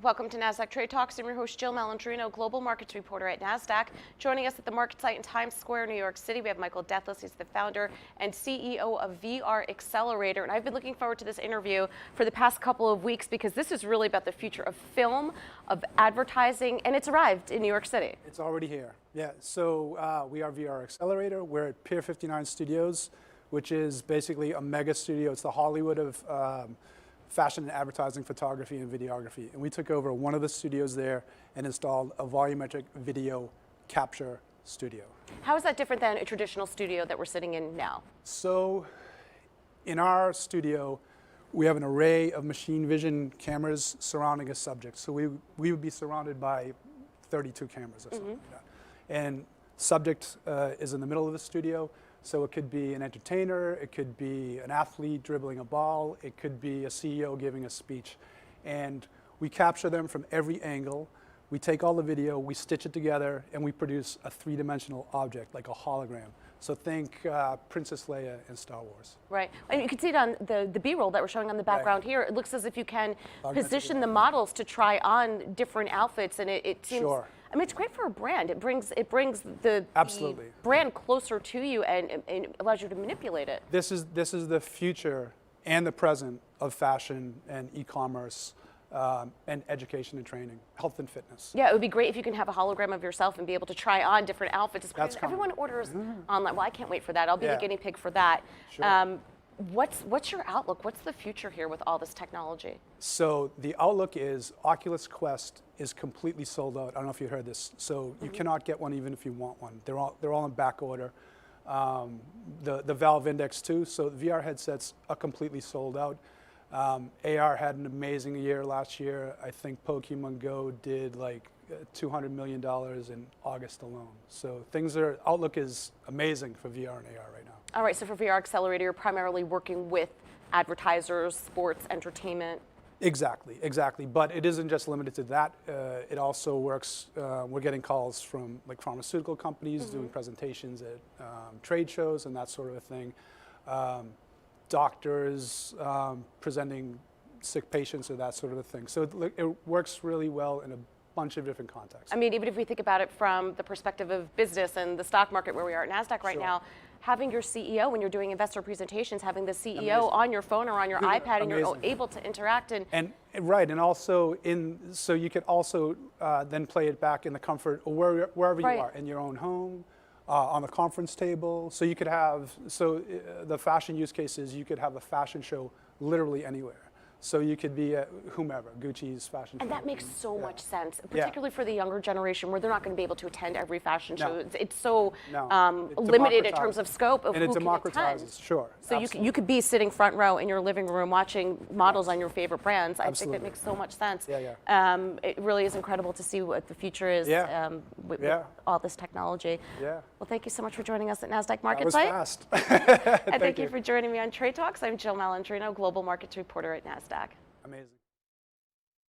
Welcome to Nasdaq Trade Talks. I'm your host, Jill Malandrino, Global Markets Reporter at Nasdaq. Joining us at the market site in Times Square, New York City, we have Michael Deathless. He's the founder and CEO of VRAccelerator. And I've been looking forward to this interview for the past couple of weeks because this is really about the future of film, of advertising, and it's arrived in New York City. It's already here. Yeah, so we are VRAccelerator. We're at Pier 59 Studios, which is basically a mega studio. It's the Hollywood of fashion and advertising, photography, and videography. And we took over one of the studios there and installed a volumetric video capture studio. How is that different than a traditional studio that we're sitting in now? So in our studio, we have an array of machine vision cameras surrounding a subject. So we would be surrounded by 32 cameras or something like that. And subject is in the middle of the studio. So it could be an entertainer, it could be an athlete dribbling a ball, it could be a CEO giving a speech. And we capture them from every angle. We take all the video, we stitch it together, and we produce a three-dimensional object, like a hologram. So think Princess Leia in Star Wars. Right, and you can see it on the B-roll that we're showing on the background here. It looks as if you can position the models to try on different outfits, and it seems, Sure. I mean, it's great for a brand. It brings the brand closer to you and allows you to manipulate it. This is the future and the present of fashion and e-commerce and education and training, health and fitness. Yeah, it would be great if you can have a hologram of yourself and be able to try on different outfits. That's everyone orders online. Well, I can't wait for that. I'll be the guinea pig for that. Sure. What's your outlook? What's the future here with all this technology? So the outlook is Oculus Quest is completely sold out. I don't know if you heard this. So you cannot get one even if you want one. They're all in back order. The Valve Index 2. So VR headsets are completely sold out. AR had an amazing year last year. I think Pokemon Go did like $200 million in August alone. So outlook is amazing for VR and AR right now. All right, so for VRAccelerator, you're primarily working with advertisers, sports, entertainment. Exactly. But it isn't just limited to that. It also works, we're getting calls from like pharmaceutical companies doing presentations at trade shows and that sort of a thing. Doctors presenting sick patients or that sort of a thing. So it works really well in a bunch of different contexts. I mean, even if we think about it from the perspective of business and the stock market where we are at Nasdaq right now, having your CEO, when you're doing investor presentations, having the CEO on your phone or on your iPad and you're able to interact and also so you could also then play it back in the comfort of wherever you are, in your own home, on the conference table. So you could have, the fashion use case is you could have a fashion show literally anywhere. So you could be at whomever, Gucci's fashion show. And that makes so much sense, particularly for the younger generation where they're not going to be able to attend every fashion show. It's so limited in terms of scope of who can attend. Sure. So you could be sitting front row in your living room watching models on your favorite brands. I think that makes so much sense. It really is incredible to see what the future is with all this technology. Well, thank you so much for joining us at Nasdaq Market Site. That was fast. And thank you for joining me on Trade Talks. I'm Jill Malandrino, Global Markets Reporter at Nasdaq. Amazing.